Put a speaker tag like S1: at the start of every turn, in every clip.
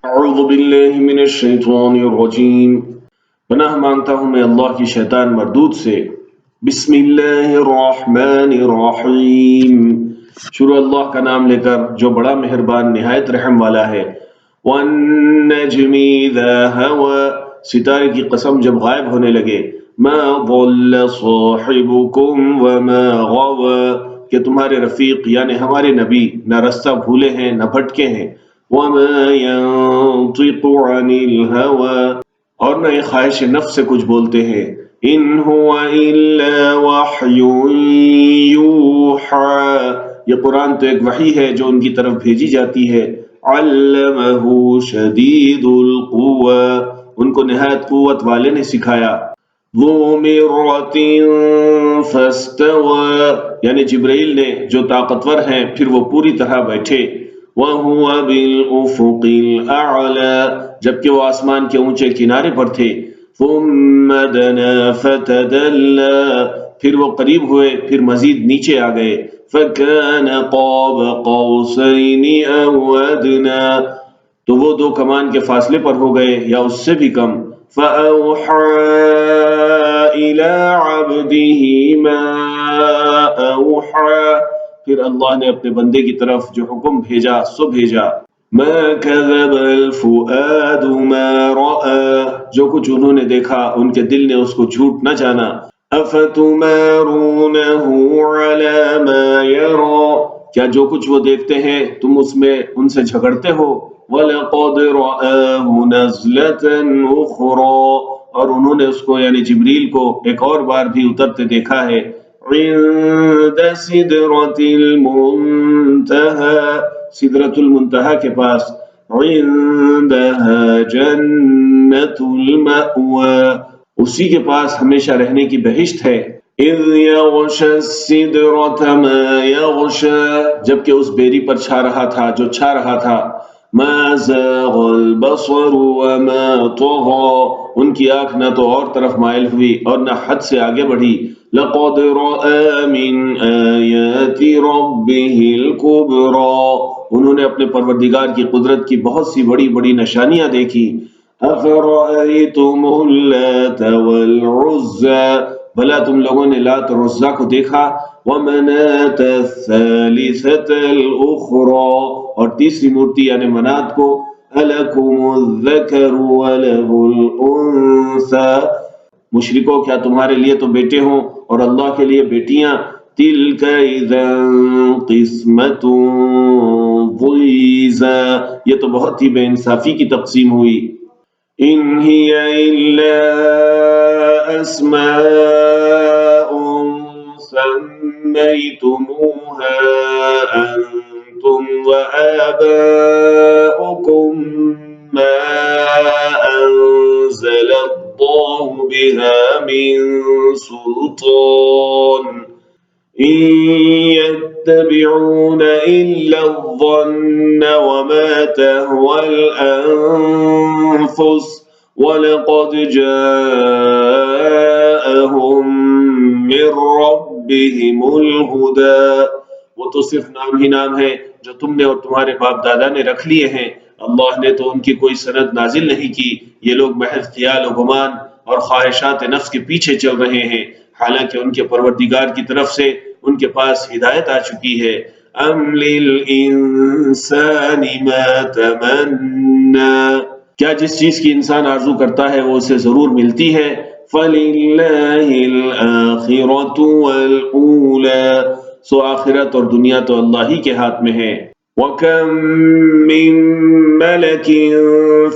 S1: اعوذ باللہ من الشیطان الرجیم، پناہ مانگتا ہوں میں اللہ کی شیطان مردود سے۔ بسم اللہ الرحمن الرحیم، شروع اللہ کا نام لے کر جو بڑا مہربان نہایت رحم والا ہے۔ والنجم اذا ہوى، ستارے کی قسم جب غائب ہونے لگے۔ ما ضل صاحبکم وما غوى، کہ تمہارے رفیق یعنی ہمارے نبی نہ رستہ بھولے ہیں نہ بھٹکے ہیں۔ وَمَا يَنطِقُ عَنِ الْهَوَىٰ، اور نہ یہ خواہش نفس سے کچھ بولتے ہیں۔ إِنْ هُوَ إِلَّا وَحْيٌ يُوحَىٰ، یہ قرآن تو ایک وحی ہے جو ان کی طرف بھیجی جاتی ہے۔ عَلَّمَهُ شَدِيدُ الْقُوَىٰ، ان کو نہایت قوت والے نے سکھایا۔ ذُو مِرَّةٍ فَاسْتَوَىٰ، یعنی جبرائیل نے جو طاقتور ہیں پھر وہ پوری طرح بیٹھے۔ وَهُوَ بِالْأُفُقِ الْأَعْلَىٰ، جبکہ وہ آسمان کے اونچے کنارے پر تھے۔ ثُمَّ دَنَا فَتَدَلَّىٰ، پھر وہ قریب ہوئے پھر مزید نیچے آ گئے۔ فَكَانَ قَابَ قَوْسَيْنِ أَوْ أَدْنَىٰ، تو وہ دو کمان کے فاصلے پر ہو گئے یا اس سے بھی کم۔ فَأَوْحَىٰ إِلَىٰ عَبْدِهِ مَا أَوْحَىٰ، پھر اللہ نے اپنے بندے کی طرف جو حکم بھیجا سو بھیجا۔ مَا كَذَبَ الْفُؤَادُ مَا رَأَىٰ، جو کچھ انہوں نے دیکھا ان کے دل نے اس کو جھوٹ نہ جانا۔ أَفَتُمَارُونَهُ عَلَىٰ مَا يَرَىٰ، کیا جو کچھ وہ دیکھتے ہیں تم اس میں ان سے جھگڑتے ہو۔ وَلَقَدْ رَآهُ نَزْلَةً أُخْرَىٰ، اور انہوں نے اس کو یعنی جبریل کو ایک اور بار بھی اترتے دیکھا ہے۔ عند سدرۃ المنتہى، سدرۃ المنتہا کے پاس۔ عندها جنۃ المأوى، اسی کے پاس ہمیشہ رہنے کی بہشت ہے۔ اذ یغشی السدرۃ ما یغشی، جبکہ اس بیری پر چھا رہا تھا جو چھا رہا تھا۔ ما زاغ البصر وما طغى، ان کی آنکھ نہ تو اور طرف مائل ہوئی اور نہ حد سے آگے بڑھی۔ لقد رأى من آیات ربه الكبرى، انہوں نے اپنے پروردگار کی قدرت کی بہت سی بڑی بڑی نشانیاں دیکھی۔ افرأيتم اللات والعزى، بھلا تم لوگوں نے لات اور عزیٰ کو دیکھا۔ ومناة الثالثة الأخرى، اور تیسری مورتی یعنی منات کو۔ ألكم الذكر وله الأنثى، مشرکو کیا تمہارے لیے تو بیٹے ہوں اور اللہ کے لیے بیٹیاں۔ تلك اذا قسمۃ ضیزی، یہ تو بہت ہی بے انصافی کی تقسیم ہوئی۔ ان ہی الا اسماء سمیتموها انتم وآباؤکم ما انزل اللہ بها من سلطان ان يتبعون الا الظن وما تهوى الانفس وَلَقَدْ جَاءَهُم مِّن رَّبِّهِمُ الْهُدَىٰ، وہ تو صرف نام ہی نام ہے جو تم نے اور تمہارے باپ دادا نے رکھ لیے ہیں۔ اللہ نے تو ان کی کوئی سند نازل نہیں کی، یہ لوگ محض خیال و گمان اور خواہشات نفس کے پیچھے چل رہے ہیں، حالانکہ ان کے پروردگار کی طرف سے ان کے پاس ہدایت آ چکی ہے۔ أَمْ لِلْإِنسَانِ مَا تَمَنَّىٰ، کیا جس چیز کی انسان آرزو کرتا ہے وہ اسے ضرور ملتی ہے۔ فَلِلَّهِ الْآخِرَةُ وَالْأُولَىٰ، سو آخرت اور دنیا تو اللہ ہی کے ہاتھ میں ہے۔ وَكَم مِّن مَّلَكٍ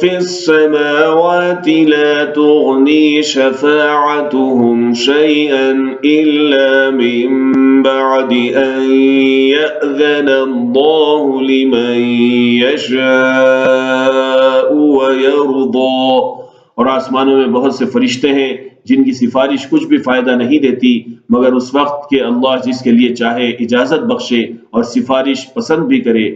S1: فِي السَّمَاوَاتِ لَا تُغْنِي شَفَاعَتُهُمْ شَيْئًا إِلَّا مِن بَعْدِ أَن يَأْذَنَ اللَّهُ لِمَن يَشَاءُ وَيَرْضَىٰ، اور آسمانوں میں بہت سے فرشتے ہیں جن کی سفارش کچھ بھی فائدہ نہیں دیتی مگر اس وقت کہ اللہ جس کے لیے چاہے اجازت بخشے اور سفارش پسند بھی کرے۔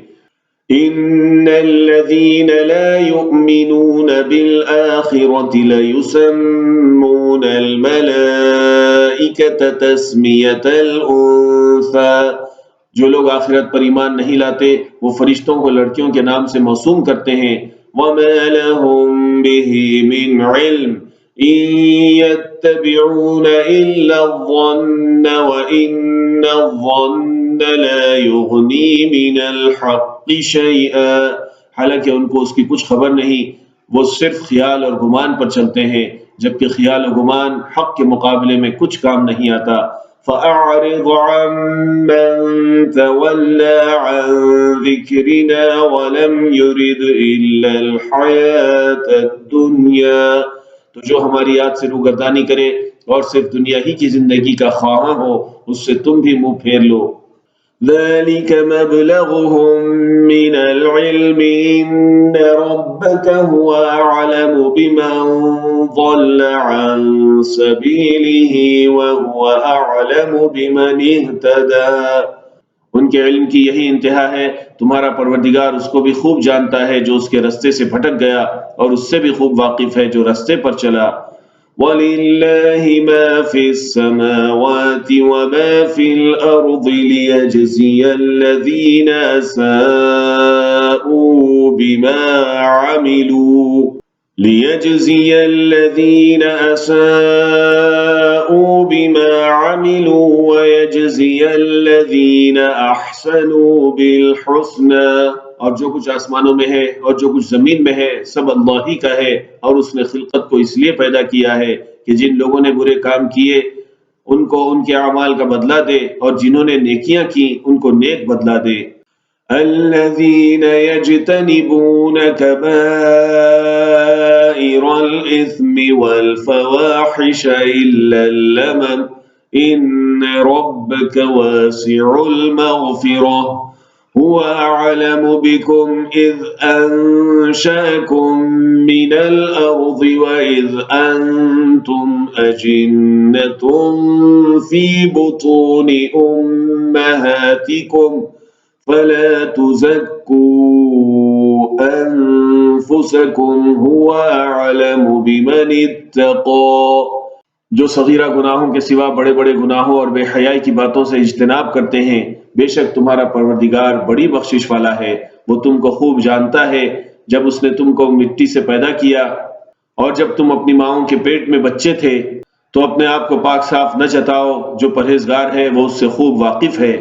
S1: إِنَّ الَّذِينَ لَا يُؤْمِنُونَ بِالْآخِرَةِ لَيُسَمُّونَ الْمَلَائِكَةَ تَسْمِيَةَ الْأُنثَىٰ، جو لوگ آخرت پر ایمان نہیں لاتے وہ فرشتوں کو لڑکیوں کے نام سے موسوم کرتے ہیں۔ وما لهم به من علم إن يتبعون إلا الظن وإن الظن لا يغني من الحق شيئا، حالانکہ ان کو اس کی کچھ خبر نہیں، وہ صرف خیال اور گمان پر چلتے ہیں، جبکہ خیال و گمان حق کے مقابلے میں کچھ کام نہیں آتا۔ فَأَعْرِضْ عَمَّن تَوَلَّى عَن ذِكْرِنَا وَلَمْ يُرِدْ إِلَّا الْحَيَاةَ الدُّنْيَا، تو جو ہماری یاد سے روگردانی کرے اور صرف دنیا ہی کی زندگی کا خواہاں ہو، اس سے تم بھی منہ پھیر لو۔ ذلك مبلغهم من العلم إن ربك هو أعلم بمن ضل عن سبيله وهو أعلم بمن اهتدى، ان کے علم کی یہی انتہا ہے، تمہارا پروردگار اس کو بھی خوب جانتا ہے جو اس کے رستے سے بھٹک گیا، اور اس سے بھی خوب واقف ہے جو رستے پر چلا۔ وَلِلَّهِ مَا فِي السَّمَاوَاتِ وَمَا فِي الْأَرْضِ لِيَجْزِيَ الَّذِينَ أَسَاءُوا بِمَا عَمِلُوا وَيَجْزِيَ الَّذِينَ أَحْسَنُوا بِالْحُسْنَى، اور جو کچھ آسمانوں میں ہے اور جو کچھ زمین میں ہے سب اللہ ہی کا ہے، اور اس نے خلقت کو اس لیے پیدا کیا ہے کہ جن لوگوں نے برے کام کیے ان کو ان کے اعمال کا بدلہ دے، اور جنہوں نے نیکیاں کی ان کو نیک بدلہ دے۔ الذين يجتنبون كبائر الإثم والفواحش إلا اللمم إن ربك واسع المغفرة هو أعلم بكم إذ أنشأكم من الأرض وإذ أنتم أجنة في بطون أمهاتكم فلا تزكوا أنفسكم هو أعلم بمن اتقى، جو صغیرہ گناہوں کے سوا بڑے بڑے گناہوں اور بے حیائی کی باتوں سے اجتناب کرتے ہیں، بے شک تمہارا پروردگار بڑی بخشش والا ہے، وہ تم کو خوب جانتا ہے۔ جب اس نے تم کو مٹی سے پیدا کیا اور جب تم اپنی ماؤں کے پیٹ میں بچے تھے تو اپنے آپ کو پاک صاف نہ جتاؤ، جو پرہیزگار ہے وہ اس سے خوب واقف ہے۔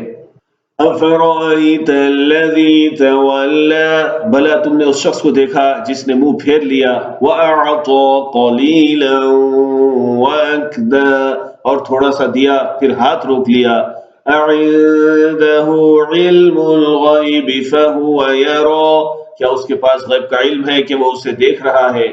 S1: أَفَرَأَيْتَ الَّذِي تَوَلَّى، بھلا تم نے اس شخص کو دیکھا جس نے منہ پھیر لیا، وَأَعْطَى قَلِيلًا وَأَكْدَى، اور تھوڑا سا دیا پھر ہاتھ روک لیا۔ أَعِندَهُ عِلْمُ الْغَيْبِ فَهُوَ يَرَى، کیا اس کے پاس غیب کا علم ہے کہ وہ اسے دیکھ رہا ہے؟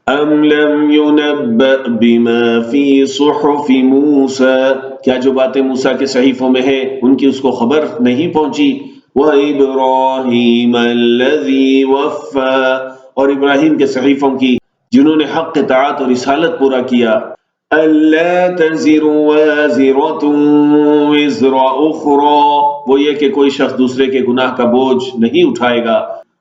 S1: أَمْ لَمْ يُنَبَّأْ بِمَا فِي صُحُفِ مُوسَى، کیا جو باتیں موسیٰ کے صحیفوں میں ہیں ان کی اس کو خبر نہیں پہنچی؟ وَإِبْرَاهِيمَ الَّذِي وَفَّى، اور ابراہیم کے صحیفوں کی جنہوں نے حق اطاعت اور رسالت پورا کیا۔ أَلَّا تَزِرُ وَازِرَةٌ وِزْرَ أُخْرَى، وہ یہ کہ کوئی شخص دوسرے کے گناہ کا بوجھ نہیں اٹھائے گا۔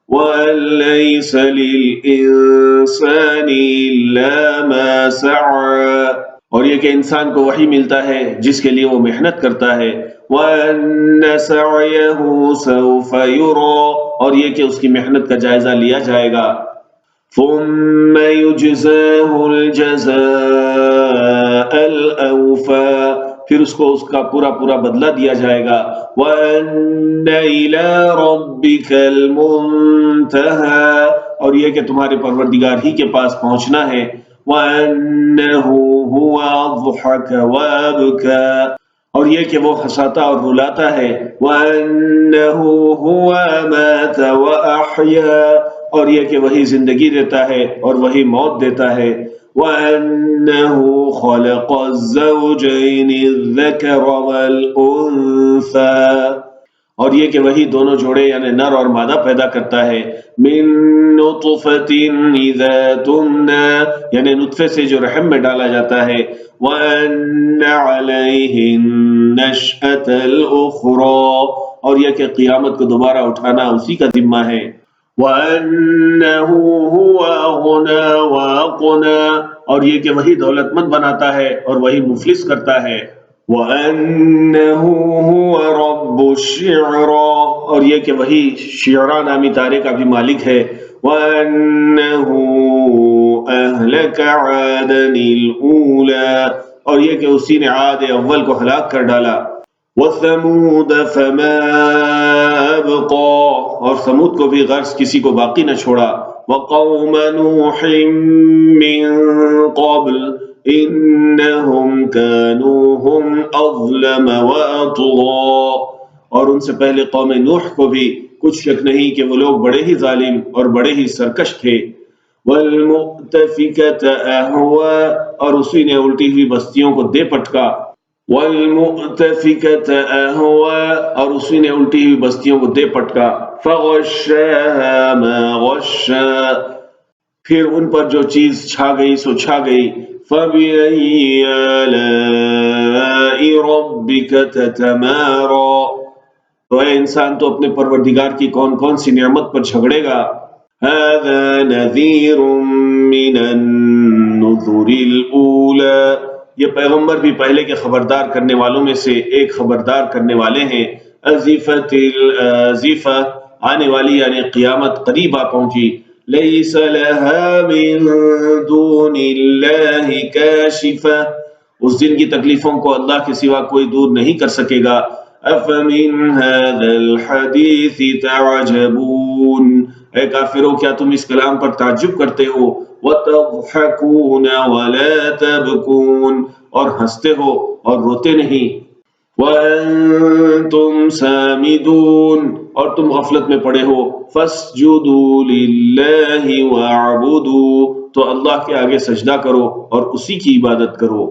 S1: وَأَن لَّيْسَ لِلْإِنسَانِ إِلَّا مَا سَعَى، اور یہ کہ انسان کو وہی ملتا ہے جس کے لیے وہ محنت کرتا ہے۔ وَأَنَّ سَعْيَهُ سَوْفَ يُرَى، اور یہ کہ اس کی محنت کا جائزہ لیا جائے گا۔ ثُمَّ يُجْزَاهُ الْجَزَاءَ الْأَوْفَى، پھر اس کو اس کا پورا پورا بدلہ دیا جائے گا۔ وَأَنَّ إِلَىٰ رَبِّكَ الْمُنتَهَىٰ، اور یہ کہ تمہارے پروردگار ہی کے پاس پہنچنا ہے۔ وَأَنَّهُ هُوَ أَضْحَكَ وَأَبْكَىٰ، اور یہ کہ وہ ہنساتا اور رلاتا ہے۔ وَأَنَّهُ هُوَ أَمَاتَ وَأَحْيَا، اور یہ کہ وہی زندگی دیتا ہے اور وہی موت دیتا ہے۔ وَأَنَّهُ خَلَقَ الزَّوْجَيْنِ الذَّكَرَ وَالْأُنثَىٰ، اور یہ کہ وہی دونوں جوڑے یعنی نر اور مادہ پیدا کرتا ہے۔ مِن نُطْفَةٍ إِذَا تُمْنَىٰ، یعنی نطفے سے جو رحم میں ڈالا جاتا ہے۔ وَأَنَّ عَلَيْهِ النَّشْأَةَ الْأُخْرَىٰ، اور یہ کہ قیامت کو دوبارہ اٹھانا اسی کا ذمہ ہے۔ وَأَنَّهُ هُوَ أَغْنَىٰ وَأَقْنَىٰ، اور یہ کہ وہی دولت مند بناتا ہے اور وہی مفلس کرتا ہے۔ وَأَنَّهُ هُوَ رَبُّ الشِّعْرَىٰ، اور یہ کہ وہی شعراء نامی تارے کا بھی مالک ہے. وَأَنَّهُ أَهْلَكَ عَادًا الْأُولَى، اور یہ کہ اسی نے عاد اول کو ہلاک کر ڈالا. وَثَمُودَ فَمَا أَبْقَى، اور ثمود کو بھی غرض کسی کو باقی نہ چھوڑا. وَقَوْمَ نُوحٍ مِّن قَبْلُ إِنَّهُمْ كَانُوا هُمْ أَظْلَمَ وَأَطْغَىٰ، اور ان سے پہلے قوم نوح کو بھی کچھ شک نہیں کہ وہ لوگ بڑے ہی ظالم اور بڑے ہی سرکش تھے. وَالْمُؤْتَفِكَةَ أَهْوَىٰ، اور اسی نے الٹی ہوئی بستیوں کو دے پٹکا. وَالْمُؤْتَفِكَةَ أَهْوَىٰ، اور اسی نے الٹی ہوئی بستیوں کو دے پٹکا. فَغَشَّاهَا مَا غَشَّىٰ، پھر ان پر جو چیز چھا گئی سو چھا گئی. فَبِأَيِّ آلَاءِ رَبِّكَ تَتَمَارَىٰ، تو اے انسان تو اپنے پروردگار کی کون کون سی نعمت پر جھگڑے گا. هَذَا نَذِيرٌ مِّنَ النُّذُرِ الْأُولَىٰ، یہ پیغمبر بھی پہلے کے خبردار کرنے والوں میں سے ایک خبردار کرنے والے ہیں. أَزِفَتِ الْآزِفَةُ، آنے والی یعنی قیامت قریب آ پہنچی. لَيْسَ لَهَا مِن دُونِ اللَّهِ كَاشِفَةٌ، اس دن کی تکلیفوں کو اللہ کے سوا کوئی دور نہیں کر سکے گا. أَفَمِنْ هَذَا الْحَدِيثِ تَعْجَبُونَ، اے کافرو کیا تم اس کلام پر تعجب کرتے ہو. وَتَضْحَكُونَ وَلَا تَبْكُونَ، اور ہنستے ہو اور روتے نہیں. وَأَنْتُمْ سَامِدُونَ، اور تم غفلت میں پڑے ہو. فَاسْجُدُوا لِلَّهِ وَاعْبُدُوا، تو اللہ کے آگے سجدہ کرو اور اسی کی عبادت کرو.